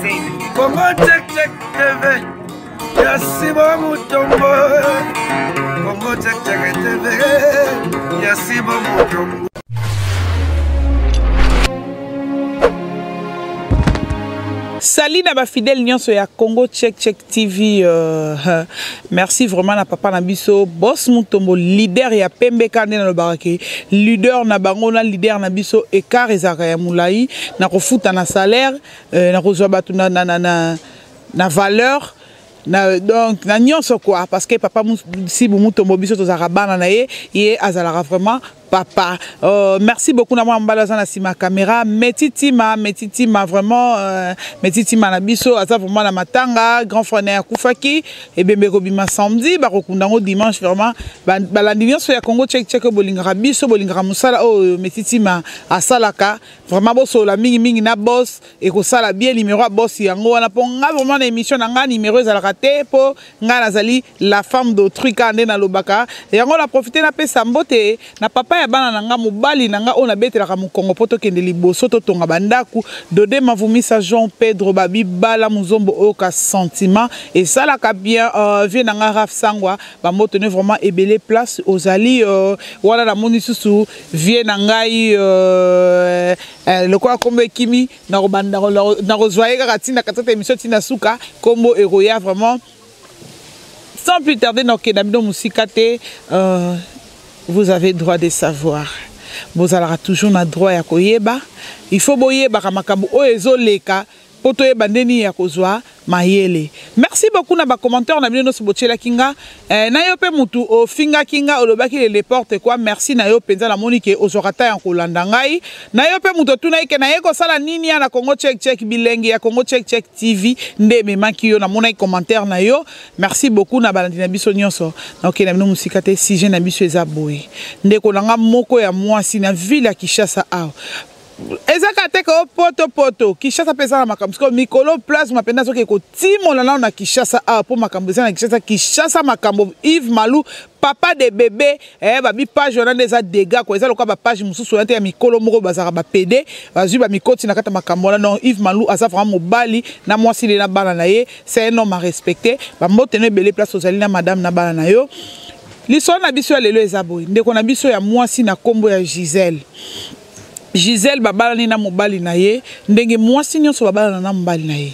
Congo check check TV. Yasibo Mutombo. Congo check check TV. Yasibo Mutombo. Salut na fidèle nyonso ya Congo Check Check TV. Merci vraiment na papa na biso boss Mutombo leader ya Pembe Kande na lobarake leader na bango na leader na biso écart ezaka ya mulai na kofuta na salaire na kozwa batu na valeur donc na nyonso quoi parce que papa si Mutombo biso tozaka bana na ye azalaka vraiment papa. Merci beaucoup na moi mbalaza na sima caméra metitima vraiment metitima na biso aza vraiment na matanga grand frère na Kufaki et bembe ko bima samedi ba kokundango dimanche vraiment balandi nyonso ya Congo Check Check bolingara biso bolingara musala metitima asalaka vraiment boso la mingi na boss et ko sala bien numéro a boss yango wana po nga vraiment na émission na nga numéro ezalaka te po nga nazali la femme d'autrui kande na lobaka yango na profiter na pesa mbote na papa bana nanga mobali nanga ona betelaka mukongo poto kende liboso to tonga bandaku dode mavumisa Jean Pedro babi bala muzombo oka sentiment et ça la ka bien vie nanga Raf Sangwa ba motene vraiment ebele place ozali wala na moni susu vie nangai le quoi comme kimi na robanda na rozwaye ka tina katata émission tina suka kombo eroya vraiment sans plus tarder na kedamido musikate vous avez droit de savoir. Vous avez toujours le droit à koyeba. Il faut boyeba kamakabu oezo leka poto yeba ndeni ya kozwa mayele. Merci beaucoup na ba commentaire na bino so botela kinga na yo pe mutu o finga kinga olobaki les portes quoi merci na yo penza la monique ozorata ya kolanda ngai na yo pe mutu tuna ike na yeko sala nini ya na Congo Check Check bilenge ya Congo Check Check TV nde memaki yo na mona commentaire na yo merci beaucoup na balandi na biso nyonso na ok na bino musika te si je na biso eza boye ndeko nanga moko ya mwasi na ville ya Kinshasa a ezaka te ko poto Kinshasa pesa na makambo ko mikolo place mapenda soki ko timo na Kinshasa a po makambo na Kinshasa makambo Yves Malou papa de bébé babi page wana des dégâts ko eza loka ba page mususu ya mikolo moko bazaka ba PD bazui ba mikoti na kata makambo na non Yves Malou asa vraiment mobali na mwasi le na bana na ye c'est un homme à respecter ba motene belé place ozali na madame na bana na yo l'histoire na biso ya lelo ezaboy ndeko na biso ya mwasi na kombo ya Gisèle babala ni na mobali na ye ndenge mwasi nyonso babala na mobali na ye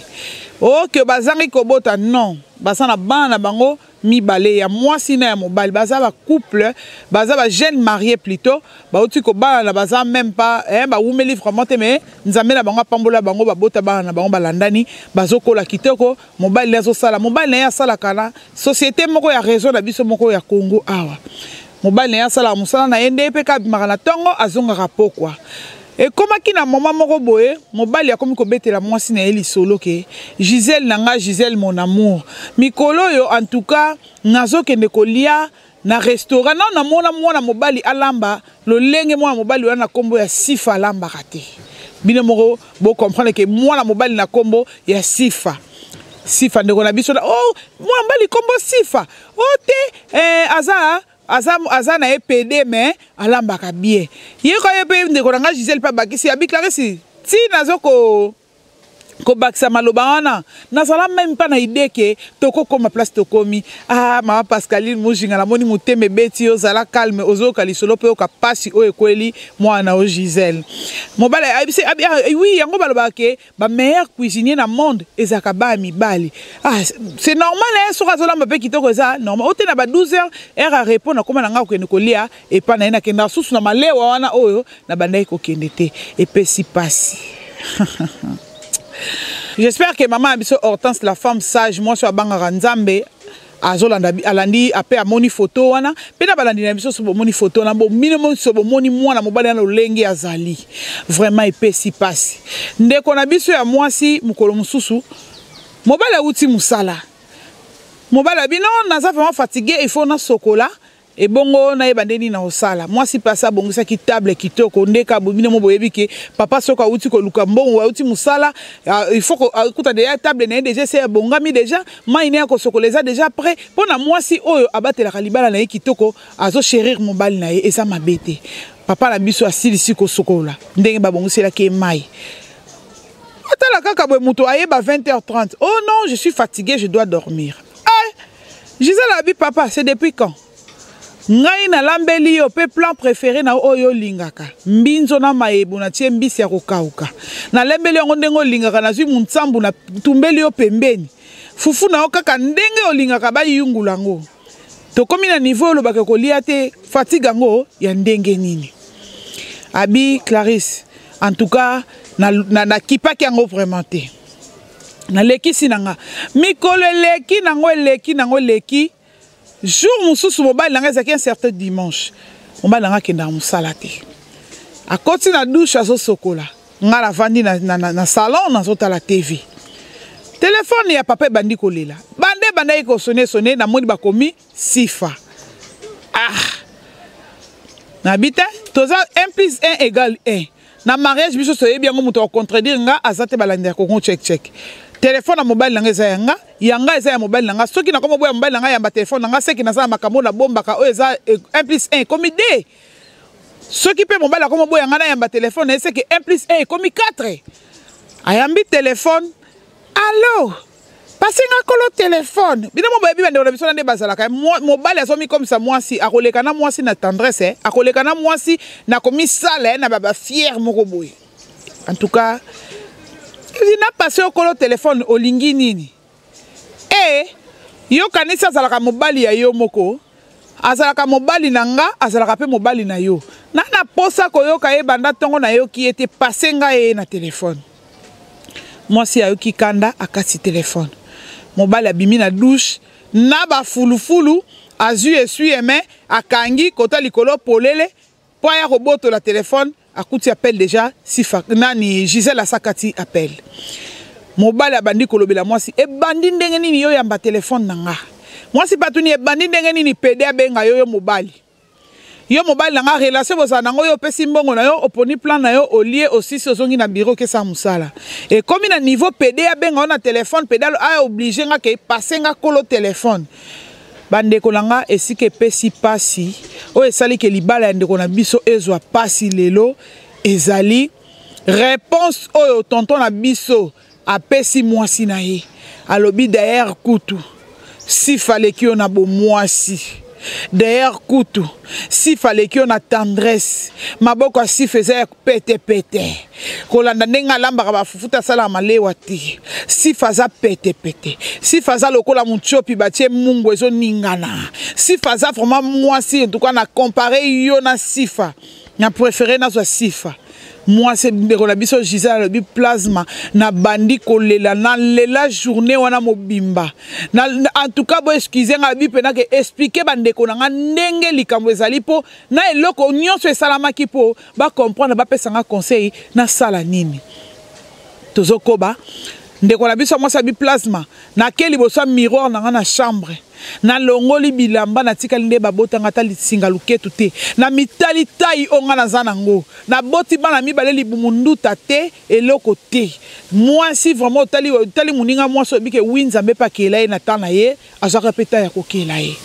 que bazangi kobota non basana bana bango mibale ya mwasi na ya mobali baza ba couple baza ba jeune marié plutôt ba uti ko bana na baza même pas ba umeli vraiment te mais nzambe na bango pambola bango babota bana na bango balandani bazokola kitoko mobali azo sala mobali na ya sala kana société moko ya réseau na biso moko ya Congo awa mobali na sala musala na yende pe ka bimaka tongo azonga rapokwa et comme qui na maman moko boye mobali ya komi ko betela mwasi na eli solo ke Gisèle nanga Gisèle mon amour mikolo yo en tout cas nazo kende kolia na restaurant na mona mobali alamba lo lenge mwana mobali wana kombo ya Sifa alamba raté bino moko bo comprendre que mwana mobali na kombo ya Sifa ndeko na biso mwana mobali kombo Sifa te aza na EPD mais alambaka bien yeko yepe ndeko nanga Gisèle pa bakisi abikla si nazoko ko bakisa maloba wana nazala même pas na idée que toko koma place tokomi mama Pascaline mujinga la moni muteme beti ozala calme ozoka lisolo pe oka pasi o ekweli mwana o Gisèle mobale oui yango baloba ke ba meilleur cuisinier na monde ezaka ba mibali c'est normal so kazola mpe kitoko eza normal ote na ba 12h heure à répondre na koma na nga ko ne kolia et pa na ina kenda susu na malewa wana oyo na bandai ko kende te et pe si pasi. J'espère que maman abiso Hortense la femme sage moi sur bangara nzambe azolanda alandi ape a moni photo wana pe na balandi na biso so moni photo na bo minimum so moni mwana mobali na lolenge azali vraiment epé si passe ndeko na biso ya mwasi mukolo mususu mobali uti musala mobali bino naza vraiment fatigué il faut na sokola et bongo na yebandeni na osala moi si passa bongisa ki table kitoko ndeka bobine mo boyebi ke papa soka uti ko luka mbongo uti musala il faut ko kuta de table na déjà c'est bongami déjà mai ne ko sokoleza déjà prêt pona moi si oyo abatela kalibala na kitoko azo chérir mobali na et ça mabete papa la biso asili si ko sokola ndenge babongisa ke mai atala kaka boye muto ayeba 20h30. Oh non, je suis fatigué, je dois dormir. Ah, Gisèle abi papa, c'est depuis quand? Ngai na lambeli yo pe plan préféré na oyo lingaka. Mbinzo na maebu na tie mbisi ya kokauka. Na lambeli yango ndengo lingaka na zwi muntsambu na tumbeli yo pembeni. Fufu na okaka ndenge olingaka ba yungulango. To komi na niveau lo baka kolia te fatigue yango ya ndenge nini. Abi Clarisse, en tout cas na kipaki yango vraiment te. Na leki sinanga. Mikolo leki nango leki. Jour mususu mobile nanga ezaki un certain dimanche. Mobile nanga kenda musala te. A koti na douche azo sokola. Nga la vandi na salon na la TV. Téléphone ya papa bandi kolela. Bande iko sonné na moni bakomi Sifa. Ah. Na bita toza 1 plus 1 égale 1. Na mariage biso soye bien ngo muto contredire nga azate balanda ko check. Téléphone na mobile nanga eza yanga eza ya mobile nanga soki na komo boya mobile nanga ya ba téléphone nanga seki na za makambo na bomba ka o eza 1 plus 1 comme 2. Soki pe mobile komo boya ngana ya ba téléphone ese que 1 plus 1 comme 4. Ayambi téléphone. Allô? Passez nga kolo téléphone. Bina mobile bi bande biso na nde bazala ka mobile asomi comme ça moi si akoleka na moi si na tendresse akoleka na moi si na komi sale na baba fier moko boye. En tout cas, il n'a passé au colo téléphone au lingi nini. Eh, yo kanisa azalaka mobali ya yo moko, azalaka mobali nanga, azalaka pe mobali na yo. Na posa koyoka ye banda tongo na yo qui était passé nga ye na téléphone. Moi si ayo ki kanda akasi téléphone. Mobali abimi na douche, na ba fulu azu esui eme akangi kota likolo polele, po ya roboto la téléphone. Akuti appelle déjà Sifa nani Gisèle Asakati appelle. Mobile abandi kolobela moi si e bandi ndenge nini yo yamba téléphone nanga. Moi si patuni e bandi ndenge nini PD abenga yo mobile. Yo mobile nanga relation boza nango yo pesi mbongo na yo oponi plan na yo au lieu aussi sozongi na bureau ke sa musala. Et comme na niveau PD abenga na téléphone pédalo a obligé nga ke passer nga kolo téléphone. Bande kolanga esike pesi pasi o esali ke libala ya ndeko na biso ezwa pasi lelo ezali réponse oyo tonton na biso apesi mwasi na ye alobi derrière kutu si fallait que on a bo mwasi derrière kutu si fallait que on a tendresse maboko si faisait pété kolanda ndenga lamba ba fufuta sala malewa ti si faza pété si faza lokola muchopi batie mungu ezo ningana si faza vraiment moi si en tout cas na comparer yo na Sifa na préféré na zo Sifa. Moi c'est ndeko na biso Gisèle le plasma na bandi kolela na lela journée wana mobimba na en tout cas bo excusez nga bi pena ke expliquer bandeko na ndenge likambo ezali po na eloko nyonso esalama ki po ba comprendre ba pesa nga conseil na sala nini tozokoba ndeko na biso moi sabi plasma na keli bosa miroir na chambre na longoli bilamba na tikali nde babota ngata lisinga luketu te na mitali tai onga na zanango na boti bana mibale libumunduta te eloko te moi si vraiment tali muninga moi so bike winzambe pa kelaye na tana ye azaka peta ya kokela ye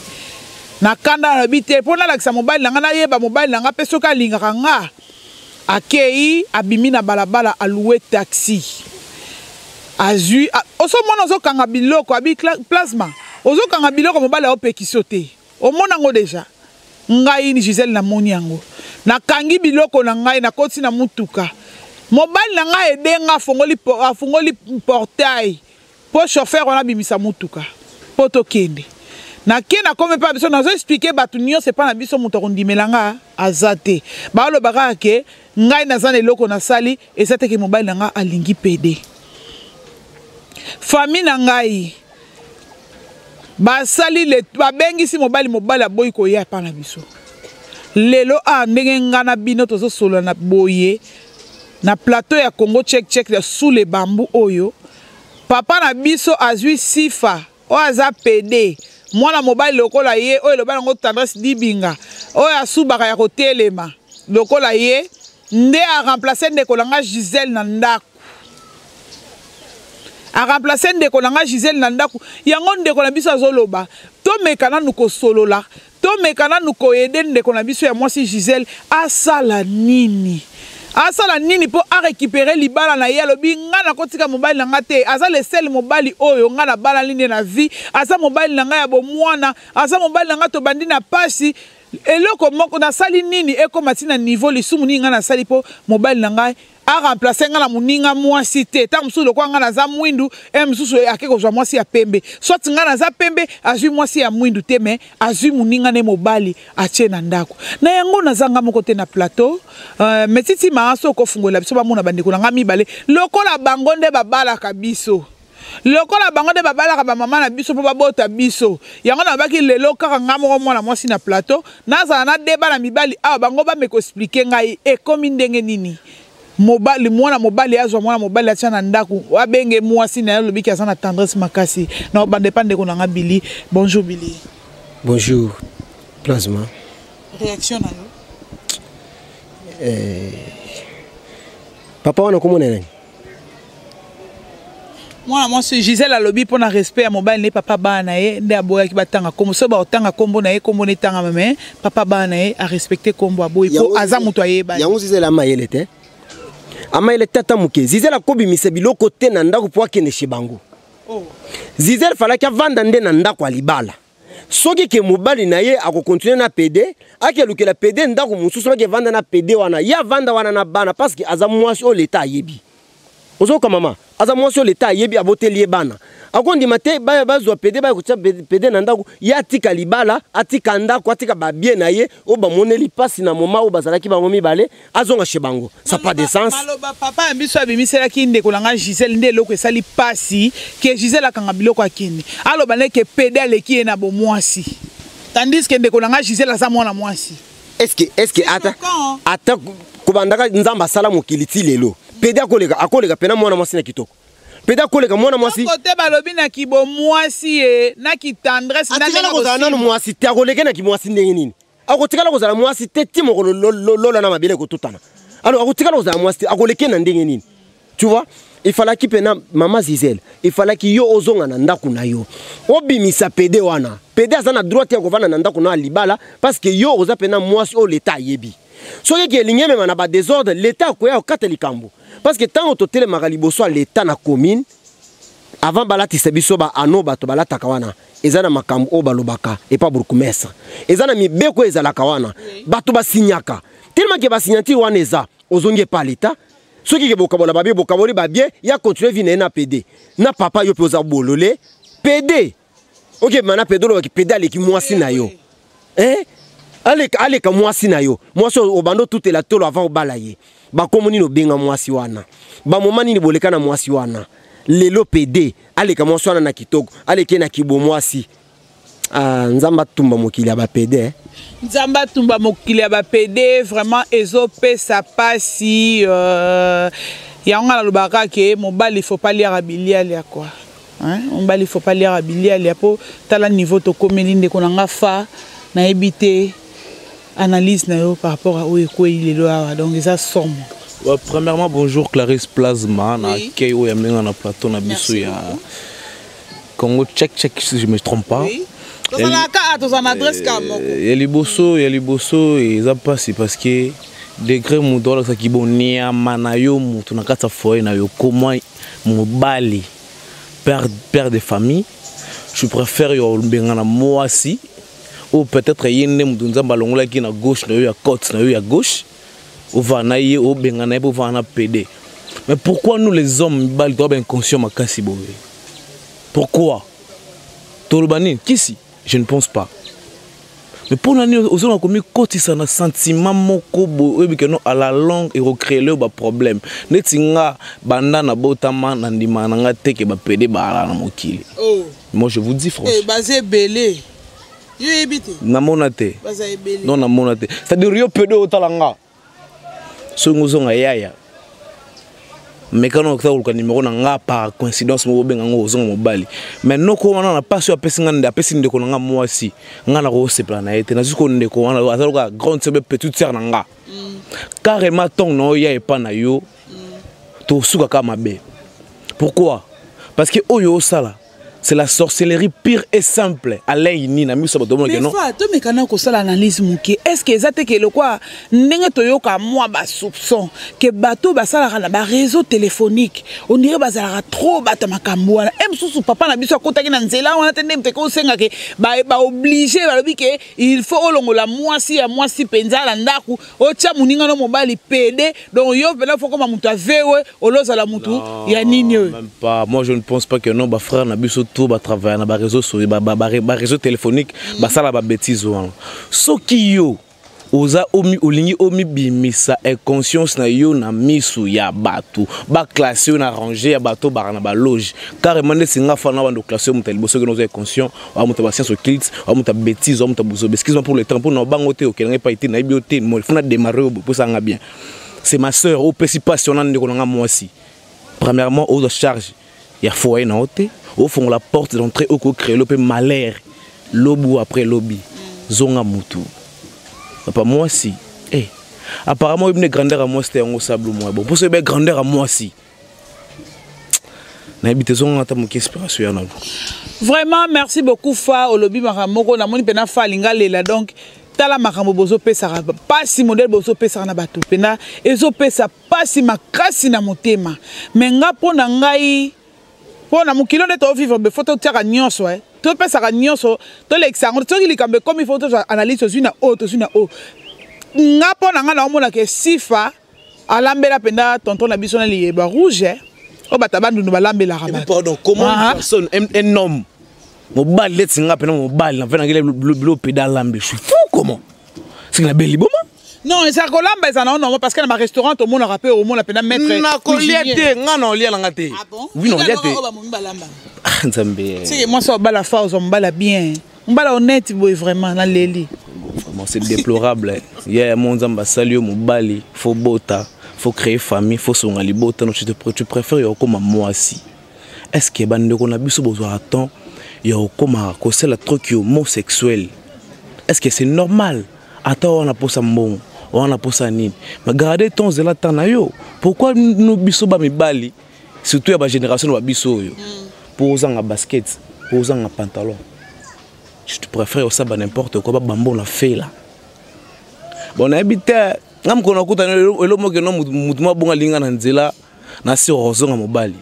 na kanda na bite pona lakisa mobile nanga na yeba mobile nanga peso ka lingaka nga akei abimi na balabala aloué taxi azui oso mona zo kanga biloko abi plasma ozo kanga biloko mobile o pekiso te o mona ngo déjà ngai ni Gisèle na moni yango na kangi biloko na ngai na koti na mutuka mobile na ngai edenga afungoli portail po chauffeur wana bimisa mutuka po tokende na kena comme pas biso nazo expliquer batu nyo c'est pas na biso muto kondimelanga azate ba lo baka ke ngai na zana eloko na sali ezate ke mobile na ngai alingi PD famille na ngai basali le babengisi mobile aboyi koya pa na biso lelo ndenge ngana bino tozo solo na boye na plateau ya Congo check sous les bambous oyo papa na biso azui Sifa o aza PD mwana mobile lokola ye oyo loba ngo tendresse dibinga oyo asubaka ya kotelema lokola ye nde a remplacer ndeko langa Gisèle na ndako a remplacer ndeko langa Gisèle na ndako yango ndeko na biso azoloba to mekana nuko solola to mekana nuko aider ndeko na biso ya mwasi Gisèle asala nini asala nini po a récupérer libala na ye alobi nga na kotika mobali na nga te aza le seul mobali oyo nga na bala nini na vie aza mobali na nga ya bomwana aza mobali na nga to bandi na pasi eloko moko na sali nini ekoma tina niveau lisumu nini nga na sali po mobali na nga a remplacer nga na muninga mwasi te ta mususu lokwa nga na za mwindu mususu ake kozwa mwasi ya pembe soit nga na za pembe azwi mwasi ya mwindu te me azwi muninga ne mobali atie na ndako na yango nazanga moko te na plateau metiti maaso kofungola biso bamona bandeko na nga mibale lokola bango nde babalaka biso lokola bango nde babalaka bamama na biso mpo babota biso yango na baki lelo kaka nga moko mwana mwasi na plateau nazala na deba na mibali awa bango bameko explike ngai ekomi ndenge nini mobali mwana mobali azwa mwana mobali atia na ndako wabenge mwasi na lobi ki aza na tendresse makasi na bandepande ko na nga Billy. Bonjour Billy. Bonjour Plasma. Réaction na yo papa wana komona nani mwana mwasi Gisèle alobi mpo na respect ya mobali ne papa bana ye nde aboyaki batanga kombo so baotanga kombo na ye kombo ne tanga mame papa bana ye a respecter kombo aboyi po aza mutu ayeba yango Gisèle amayele te amayele tata muke Gisèle akobimisa biloko te na ndako po akende chez bango Gisèle falaki avanda nde na ndako alibala soki ke mobali na ye akokontinue na pede akelukela pede ndako mosusu bake vanda na pede wana ya vanda wana na bana parce que aza mwasi o leta ayebi ozoka mama aza mwasi o leta ayebi aboteli ye bana akondima te bazwa pede bakotia pede na ndako ya atika libala atika ndako atika babie na ye o bamoneli pasi na moma o bazalaki bango mibale azonga chez bango ça pas de sens maloba papa biso abimiselaki ndeko na nga Gisèle nde eloko esali pasi ke Gisèle akanga biloko akende aloba ne ke pede aleki ye na bomwasi tandis que ndeko na nga Gisèle aza mwana mwasi est-ce que ata kobandaka nzamba sala mokili ti lelo pede akoleka pena mwana mwasi na kitoko pede akoleka mwana mwasi kote balobi na kibo mwasi e na ki tendresse na ndenge kozala nanu mwasi te akoleke na kimwasi ndenge nini akotikala kozala mwasi te ti moko lola na mabele kotutana alors akotikala kozala mwasi te akoleke na ndenge nini tu vois il fallait ki pena mama Gisèle il fallait ki yo ozonga na ndako na yo obimisa pede wana pede aza na droit ya kovanda na ndako na libala parce que yo oza pena mwasi o leta yebi soki ke elingi mema na ba désordre l'état akoya okata likambo parce que tant ototelemaka liboso ya l'état na commune avant balatisa biso ba ano bato balataka wana eza na makambo o balobaka epa bourgmestre eza na mibeko ezalaka wana bato basinyaka tellement ke basignature wana eza ozongi epa l'état soki ke bokabola babie bokaboli babie ya continue vine na PD na papa yo pe oza bolole PD ok mana PD lo ki PD aleki mwasi na yo aleka mwasi na yo mwasi obando tout la tolo avant obala ye bakomoni no benga mwasi wana ba moma nini boleka na mwasi wana lelo PD aleka mwasi wana na kitoko aleke na kibo mwasi nzamba tumba mokili ya ba PD nzamba tumba mokili ya ba PD vraiment ezopesa pasi yango na lobaka ke mobali faut pas lire abilial ya quoi hein mobali faut pas lire abilial ya po tala niveau to komeli ndeko na nga fa na ebité analyse na yo par rapport à où il est là donc ça somme. Premièrement bonjour Clarisse Plasma na kay o yamenga na plateau na biso ya Congo check si je me trompe pas. Oui. Donc on a ka to son adresse ka moko. Ya liboso et ça passe parce que degré mudola sa kibonia manayo mutu na kata foyer na yo comment mobali père de famille je préfère yo benga na mwasi ou peut-être yende mudunza balongola ki na gauche na yo ya côte na yo ya gauche ou va na ye ou benga na pour va na PD. Mais pourquoi nous les hommes bal doit ben conscient makasi boye? Pourquoi Tolobani qui si je ne pense pas. Mais pour l'année aux on a commis côté ça na sentiment moko boye que non à la longue et recréer le problème. Netinga banda na botama na ndima na ngate ke ba PD ba ala na mokili. Oh. Moi je vous dis franchement. Eh basé belé. Yo ebité. Na monate. Basé belé. Non na monate. C'est-à-dire yo PD otalanga. Songozonga yaya. Mais quand on a un numéro na par coïncidence mo benga ngo mobali. Mais noko wana na passe ya pesinga nda pesinde ko nga mwasi. Nga na ko se planète na zuko ndeko wana azaloka grande sebe petite sœur nanga. Carrément ton no ya epa na yo. To suka ka mabe. Pourquoi? Parce que oyo sala c'est la sorcellerie pire et simple. Alain ni na miso bato mais fa to mekana ko sala analyse muke est-ce que ezate ke le quoi ndenge toyoka moi ba soupçon que bato basala na ba réseau téléphonique on dirait bazala trop bata makambo wana emsusu papa na biso akotaki na nzela on atende mteko senga ke ba obligé ba lobi ke il faut olongola mwasi ya mwasi penza la ndaku o tia muninga no mobali PD donc yo pena faut comme mutu avewe oloza la mutu ya nini yo même pas moi je ne pense pas que non ba frère na biso tout ba travailler na ba réseau sur ba réseau téléphonique ba sala ba bêtise wana soki yo oza omi olingi omi bimisa et conscience na yo na misu ya bato ba classer na ranger ya bato ba na ba loge carrément ne singa fa na ba classer mu talibo soki nous est conscient wa mu ta science au kids wa mu ta bêtise wa mu ta bozo excuse-moi pour le temps pour no bangote okelenga pa ité na bioté mo funa démarrer pour ça nga bien c'est ma sœur au petit passionnant de konanga moi aussi premièrement aux charge ya foyer na hoté au fond la porte d'entrée au créer le peu malheur lobu après lobby zonga mutu papa moi si apparemment une grandeur à moi c'était un sable moi bon pour ce belle grandeur à moi si na habité zonga ta mon inspiration na vraiment merci beaucoup fa au lobby maramoko na moni pena fa linga lela donc tala makambo bozo pesa pas si modèle bozo pesa na bato pena ezo pesa pas si makasi na motema mais nga pona ngai pona mukilo de to vivre be photo tiaka nyonso to pesa ka nyonso to l'exango to ki likambe comme il faut to analyse sur na autre sur na o nga pona nga na omona ke sifa alambela penda tonton na biso na lieba rouge o batabandu no balambela ka ba pardon comment une personne un homme mobile let's nga pena mobile na vena ngile lo pédale lambe je suis fou comment c'est la belle boma non ça kolamba ça non parce que dans ma restaurant tout le monde rappelle au monde pena mettre na koliete nga non lia nga te oui non lia te nzambe c'est moi ça bala fa on bala bien on bala honnête boy vraiment na leli vraiment c'est déplorable yeah mon nzamba salio mobali faut bota faut créer famille faut songa libota non tu préfères yo comme moi si est-ce que bande ko na biso besoin temps yo comme ko c'est la truc homosexuel est-ce que c'est normal attends on a pour ça bon on a pour ça ni mais garder ton zela tanayo pourquoi nous biso ba mibali surtout ya ba génération ba biso yo pour usanga basket pour usanga pantalon je te préfère ça ba n'importe quoi ba bambo na fait là bon habite ngam ko na kuta elo mo ke no mutuma bonga linga na nzela na si rozonga mobali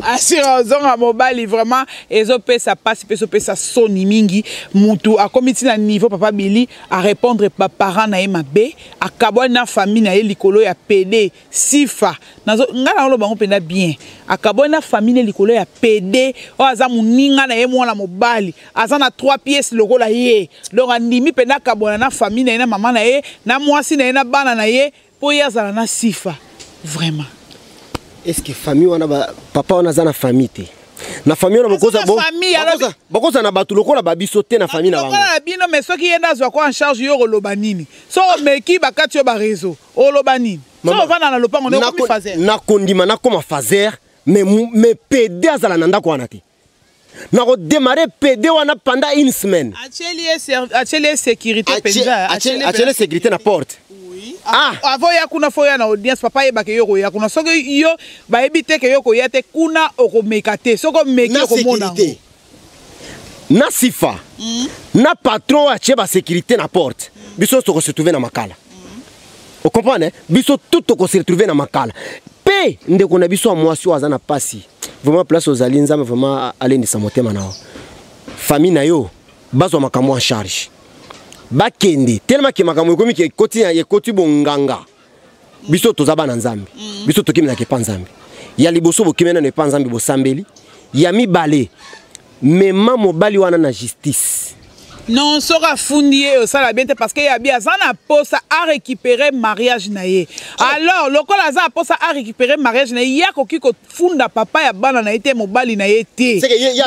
assurance zonga mobile vraiment ezo pesa passe pesa soni mingi mutu a comité na niveau papa Billy à répondre pa parents na mabe a kabwa na famille na likolo ya PD sifa nazo ngala lo bango penda bien a kabwa na famille likolo ya PD o aza muninga na ye mwana mobile aza na 3 pièces lokola ye donc andimi penda kabwa na famille na maman na ye na mwasi na ye na bana na ye po ya za na sifa vraiment. Est-ce que famille wana ba papa wana za na famille te na famille wana bokoza na batu lokola ba biso te na famille na bango lokola bino mais soki yenda zwa ko en charge yo loba nini so meki bakati yo ba réseau o loba nini so vana na lopango ne ko fazer na kondima na koma fazer mais PD azala na ndako wana te na ko démarrer PD wana pendant une semaine atelier sécurité penza atelier sécurité na porte. Avant ya kuna foya na audience papa ye bake yoko ya kuna soko yo ba ebite ke yoko ya te kuna okomekate soko meki okomona na sifa na patron a cheba sécurité na porte biso soko se trouver na makala vous comprenez biso tout ko se trouver na makala pe ndeko na biso mwasi waza na pasi vraiment place aux alinza mais vraiment aller ni samotema nao famille na yo bazo makamwa en charge bakende tellement que makambo ekomi ke koti ya koti bonganga biso tozaba na nzambe biso tokimi na ke panzambe ya liboso bokimena ne panzambe bosambeli ya mibale mema mobali wana na justice non sera fundié ça la bien parce que ya bien ça na posa à récupérer mariage naie alors lokola za posa à récupérer mariage naie ya koki ko funda papa ya bana na été mobali na été c'est que ya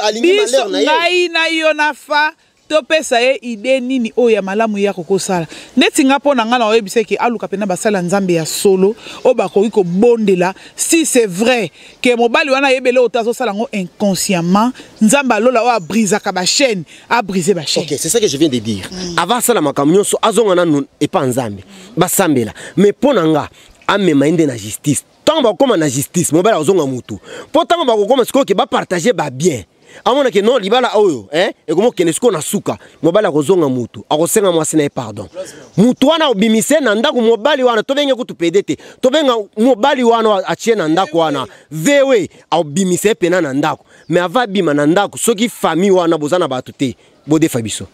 aligné malheur naie na yo na fa topesa ye idée nini oya malamu ya kokosala neti nga pona nga na oyebise ke aluka pena basala nzambe ya solo o bakoki ko bondela si c'est vrai que mobali wana yebele otazo sala ngo inconsciemment nzamba lola o a briser ka ba chaîne a briser ba chaîne. OK, c'est ça que je viens de dire. Avant ça la makamnyo so azonga na non et pas nzambe basambela mais pona nga amema inde na justice tant ba koma na justice mobala ozonga mutu po tant ba koma siko ke ba partager ba bien amona ke non libala oyo et comme kene siko na suka mobala kozonga mutu akosenga mwasi na pardon mutu wana obimise na ndako mobali wana to benge kutu pedete to benga mobali wana achie na ndako wana vewe obimise pena na ndako mais ava bima na ndako soki famille wana bozana batu te bode fabiso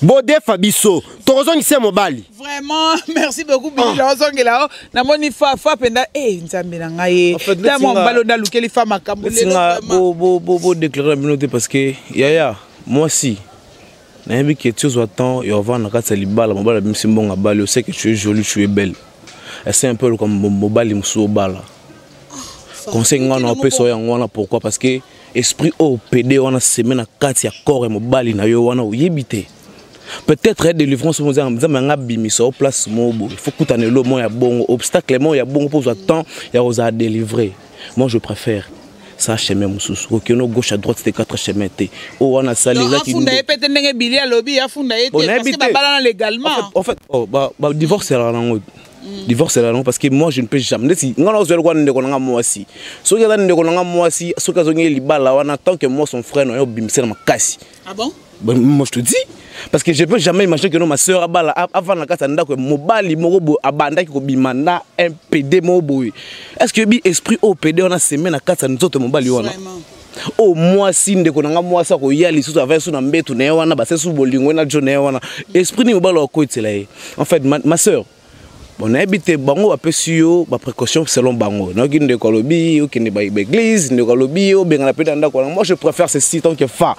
Bodé Fabiso, tozongisa mobali. Vraiment, merci beaucoup Billy Lozongela. Na moni fa penda nzambe na ngai. Ta mo mbalo na lukeli fa makambo le. Bo déclarer la communauté parce que yaya moi si na yebi que tu as temps et on va na katsa libala mobala bimsi mbonga bali on sait que tu es jolie, tu es belle. C'est un peu comme mobali muso bala. Conseil ngana on peut soya ngana pourquoi parce que esprit au PD on a semaine na katsa corps et mobali na yo wana yebité. Peut-être être délivrance au au place mobo. Il faut que tu le ya bon obstacle mo ya bon pour temps ya osa délivrer. Moi je préfère ça chemin mususu que no gauche à droite c'était 4 chemins té. Oh on a salé là qui funda epete ndenge bili ya lobby ya funda ete parce que babala légalement. En fait divorce là nango. Divorce là non parce que moi je ne peux jamais si ngana ozelo kwa ndeko nanga moi si. So que ndeko nanga moi si so ka zongi libala wana tant que moi son frère no yo bimse na makasi. Ah bon? Moi je te dis parce que je peux jamais imaginer que ma soeur abala avant la kata ndako mobali moko abanda ko bimanda un PD mobo. Est-ce que bi esprit au PD on a semé na kata nzoto mobali wana? Oh moi si ndeko nanga moi sa ko yali sous avec sous na mbetu na wana ba sesu bolingo na jone wana esprit ni mobali ko itela. En fait ma soeur on a habité bango apesio ba précaution selon bango. Na ki ndeko lobi o ki ne ba église ndeko lobi o benga na peda ndako. Moi je préfère ces tant que fa.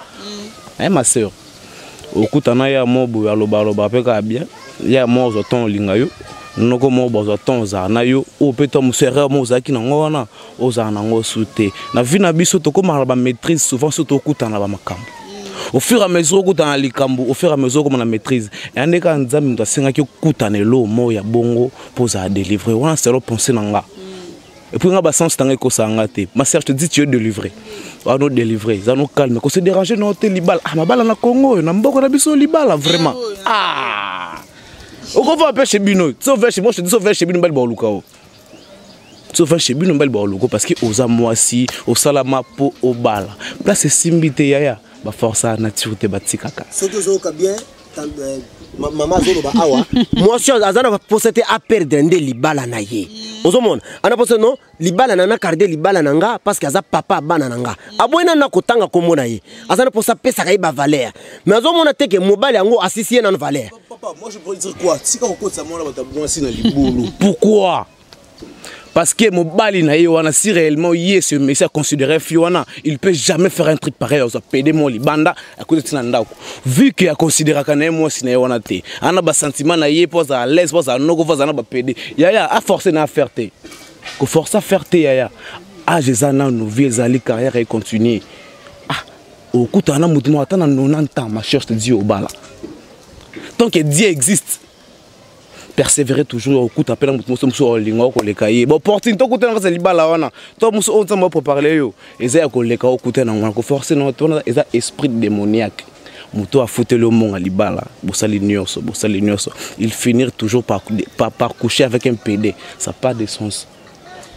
Hein ma soeur. Okutana ya mobu ya loba peka bien ya mozo ton lingayo noko mobo ton za na yo o peto musere mozaki na ngona oza na ngo sute na vina biso to koma ba maîtrise souvent surtout okutana ba makambo au fur et à mesure okutana likambo au fur et à mesure comme na maîtrise et andeka nzambi ndo sengaki okutana lo mo ya bongo pour za délivrer wana c'est le penser nanga. Et puis, on a un sens de ma sœur, je te dis, tu es délivré. On va nous délivrer, on va nous calmer. Quand c'est dérangé, on va libala. Ah, ma balle en Congo, on a beaucoup de libala, vraiment. Ah! On va faire chez Bino. Sauf chez moi, je te dis, sauf chez Bino, bel baoulukao. Sauf chez Bino, bel baoulukao. Parce que aux amoisi, au salama, po, au bala. Là, c'est simbite yaya. Ba force à nature, te batikaka. Ce que je bien, maman zoloba awa moi si azana va posséder à perdre ndé libala na ye ozomona ana posséder non libala na karder libala nanga parce que aza papa bana nanga aboyena na kotanga komona ye azana posa pesa ka ba valeur mais ozomona te que mobali yango assisier na valeur. Papa moi je pourrais dire quoi si ka kokotsa mona bata bwasi na libulu. Pourquoi? Parce que mobali na ye wana si réellement yé ce monsieur considéré fiona il peut jamais faire un truc pareil aux PD mon libanda à cause de tinandako vu que a considéré kana moi si na ye wana te ana ba sentiment na ye pose à l'aise pose à noko pose na ba PD yaya a forcé na faire te ko force à faire te yaya a jezana no vieux ali carrière et continuer ah au kutana mutu mo atana 90 ans ma chère je te dis au bala tant que Dieu existe persévérer toujours au coup t'appelles un muso muso lingo ko lekaye bon porting to kutana ka libala wana to muso on tsamba pour parler yo eza ko leka ko kutana ngwana ko forcer no tona eza esprit démoniaque muto a fouté le monde à libala bosali nyonso il finir toujours par coucher avec un PD ça pas de sens.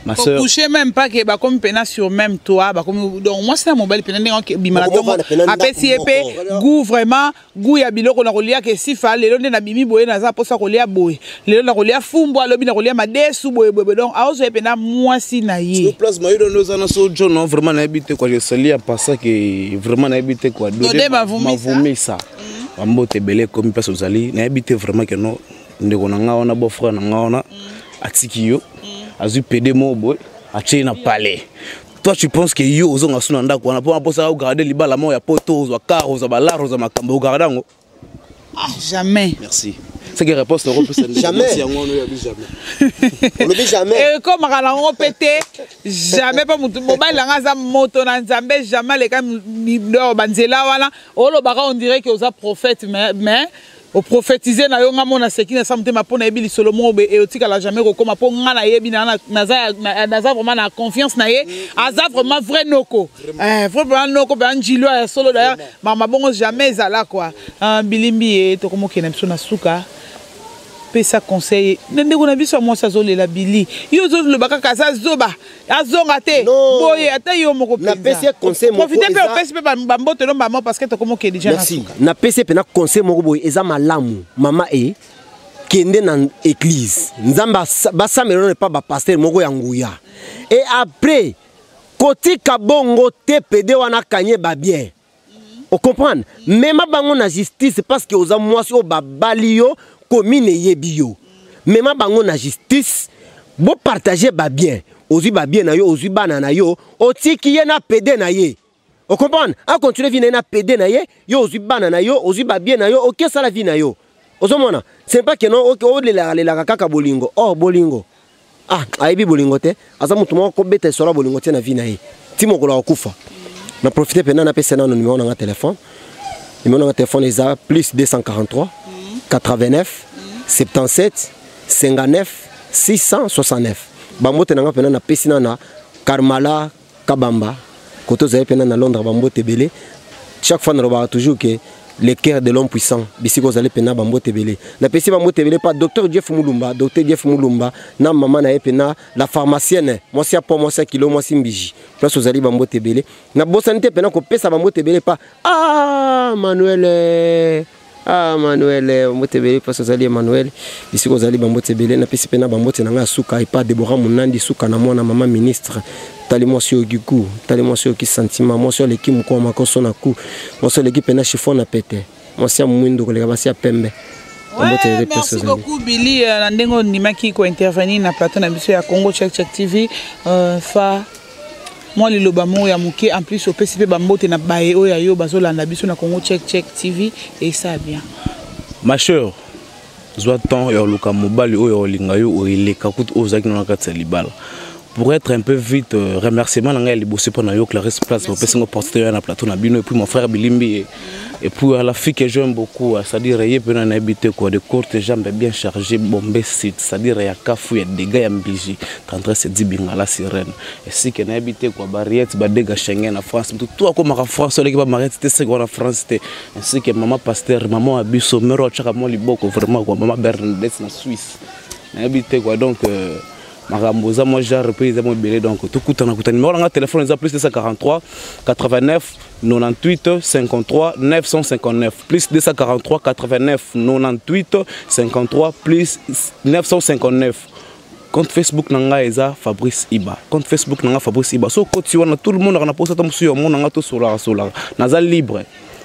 Ma soeur coucher même pas que ba comme pena sur même toi ba comme donc moi c'est mon bel pena ndenge bimalato apesi epé goût vraiment goût ya biloko na kolia ke sifa lelo nde na bimi boye na za posa kolia boye lelo na kolia fumbo alobi na kolia madesu boye donc aozo epena moi si na ye sur place mayo dans nos anneaux John non vraiment na habité quoi je salis à passer que vraiment na habité quoi donner ma vomir ça ambote belé comme passe aux ali na habité vraiment que non ndeko na nga ona bo frère na nga ona atikiyo azu PD mobo a na palais. Toi tu penses que yo ozo ngasuna ndako wana pour posa regarder libala mo ya poto ozo car ozo balaro ozo makambo regardango. Ah jamais. Merci. C'est que réponse ne repose jamais. On ne dit jamais. Et comme on pété jamais pas mobile langa za moto na nzambe jamais les kam do banzela wana olo baka on dirait que oza prophète mais au prophétiser na yo nga mona sekina samte mapona ebili Solomon et otika la jamais ko mapo nga na yebi na naza vraiment na confiance na ye aza vraiment vrai noko vraiment noko ba njilo ya solo d'ailleurs mama bongo jamais ezala quoi bilimbi et to komo kena biso na suka pesa conseil ndeko na biso moi ça zolela bili yo zo le baka kaza zoba azonga te boye ata yo moko na pesa conseil moko profiter pe pesa pe bambote no maman parce que to comme que déjà merci na pesa pe na conseil moko boye eza malamu mama e kende na église nzamba basamelo ne pas ba pasteur moko ya nguya et après koti kabongo te pede wana kanye ba bien on comprend même bango na justice parce que oza mwasi o babali yo commune yebio même bango na justice bo partager ba bien ozui ba bien na yo ozui bana na yo otiki ye na pede na ye on comprend a continuer vie na pede na ye yo ozui bana na yo ozui ba bien na yo OK ça la vie na yo ozomona c'est pas que non OK o le kaka bolingo oh bolingo ah aibi bolingo te aza mutu moko beta solo bolingo te na vie na ye timo ko la kufa na profiter pendant na pesa na numéro na téléphone numéro na téléphone est plus 243 89 77 59 669 bambote nanga pendant na pesa na Karmala Kabamba koto zaye pendant na Londres bambote belé chaque fois na roba toujours que le cœur de l'homme puissant bisi ko zale pena bambote belé na pesi bambote belé pas docteur Jeff Mulumba na maman na pena la pharmacienne moi si pour moi 5 kilo moi si mbiji place aux ali bambote belé na bosanité pena ko pesa bambote belé pas Manuel bambote belé place aux ali Emmanuel bisi ko zali bambote belé na pesi pena bambote nanga suka et pas Deborah Munandi suka na mwana maman ministre talimo sur giku talimo sur ki sentiment mo sur l'équipe mko makoso na ku mo sur l'équipe na chiffon na pete mo sia mwindo ko le basi pembe. Merci beaucoup Billy na ndengo nimaki ko intervenir na plateau na biso ya Congo Check TV fa moi le lobamo ya muke en plus au PCP bambote na bae o ya yo bazolanda biso na Congo Check TV et ça bien ma chère soit temps ya luka mobali o ya linga yo o ileka kut ozaki na katsa libala. Pour être un peu vite, remerciement à Libossé pour nous Clarisse Place pour passer porter un plateau na bino et puis mon frère Bilimbi et puis la fille que j'aime beaucoup, c'est-à-dire il peut en habiter quoi de courtes jambes bien chargées bombé site, c'est-à-dire il y a cafou il y a des gars en Belgique, tendre se dit bien la sirène et si qu'on habiter quoi barriette ba dégâts Schengen en France tout comme en France l'équipe mariette c'était c'est en France c'était ainsi que maman pasteur maman abisso mero chaka mo liboko vraiment quoi maman Bernadette en Suisse habiter quoi donc Maramboza, moi j'ai repris les mobiles donc tout coûte en coûte. Numéro de téléphone est plus 243 89 98 53 959 plus 243 89 98 53 plus 959. Compte Facebook nanga eza Fabrice Iba. Compte Facebook nanga Fabrice Iba. So côté on a tout le monde on a posté tam sur mon nanga tout sur la naza libre.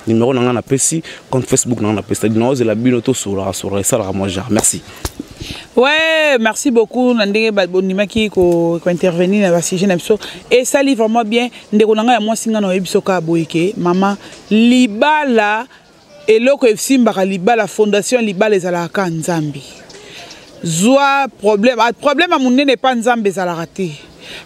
Numéro nanga na pesi compte Facebook nanga na pesi. Numéro de la binoto sur la ça la moi merci. Ouais, merci beaucoup. Nandenge badbonima qui ko intervenir na sujet na biso et ça livre vraiment bien. Ndeko nanga ya moi singa no ebiso ka boyeke mama libala eloko efsimbaka libala fondation libala ezalaka nzambi. Zwa problème a munene pas nzambe ezalaka te.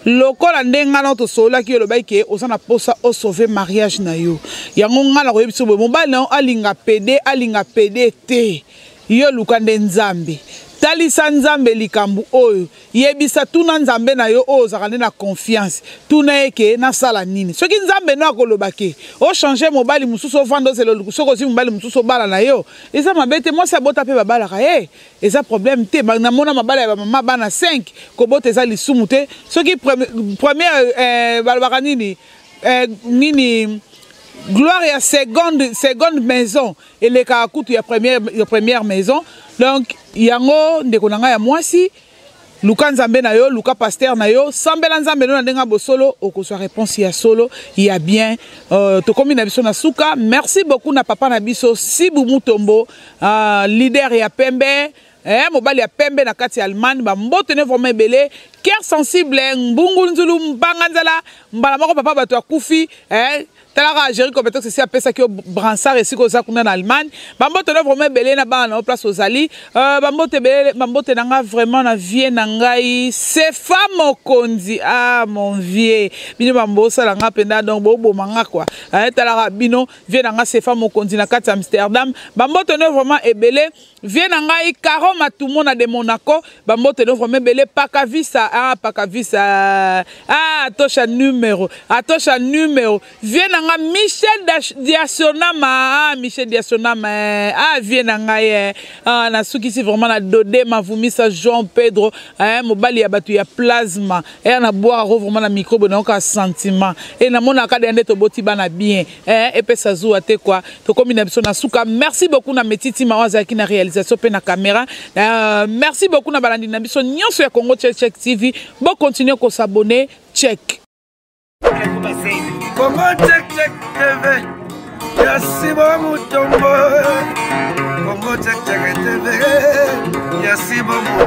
Lokola ndenga na to sola ki lo baike osana posa o sauver mariage na yo. Yango ngala ko ebiso bo mobali na alinga pede te. Yo lukande nzambe. Talisa nzambe likambu oyo yebisa tuna nzambe na yo oyo zakane na confiance tuna eke na sala nini soki nzambe no akolobake o changer mobali mususu vando zelo soko zi mobali mususu bala na yo eza mabete moi sa bota pe babala ka eza problème te na mona mabala ya mama bana 5 ko bota eza lisumu te soki première balbaka nini gloire ya seconde maison et les karakutu ya première maison donc yango ndeko nanga ya mwasi luka nzambe na yo luka pasteur na yo sambela nzambe no na ndenga bosolo okozwa réponse ya solo ya bien to komi na biso na suka merci beaucoup na papa na biso Sibu Mutombo leader ya pembe mobali ya pembe na kati ya Allemagne ba mbotene vraiment belé cœur sensible mbungu nzulu mbanga nzala mbala moko papa bato akufi Talara gérer compétence ici après ça que bransard ici ko za kuna na Allemagne bambote na vraiment belé na ba na place aux ali bambote belé bambote nanga vraiment na vie na ngai c'est femme okonzi mon vieux bino bambosa la nga penda donc bo manga quoi talara bino vie na nga c'est femme okonzi na kati Amsterdam bambote na vraiment ebelé vie na ngai Carole Jérôme à tout le monde de Monaco bambote no vraiment belé pakavisa atosha numéro vient nga Michel Diasonama Michel Diasonama vient nga na suki si vraiment na dodé ma vumisa Jean Pedro mobali ya batu ya plasma et na boire vraiment na microbe na ka sentiment et na mona ka de ndeto boti bana bien et pe ça zou ate quoi to comme na biso na suka. Merci beaucoup na Metiti Mawaza qui na réalisation pe na caméra. Merci beaucoup na balandi na biso nyonso ya Congo Check TV. Bon continuer ko s'abonner check. Congo Check TV. Merci beaucoup Mutombo. Congo Check TV. Merci beaucoup.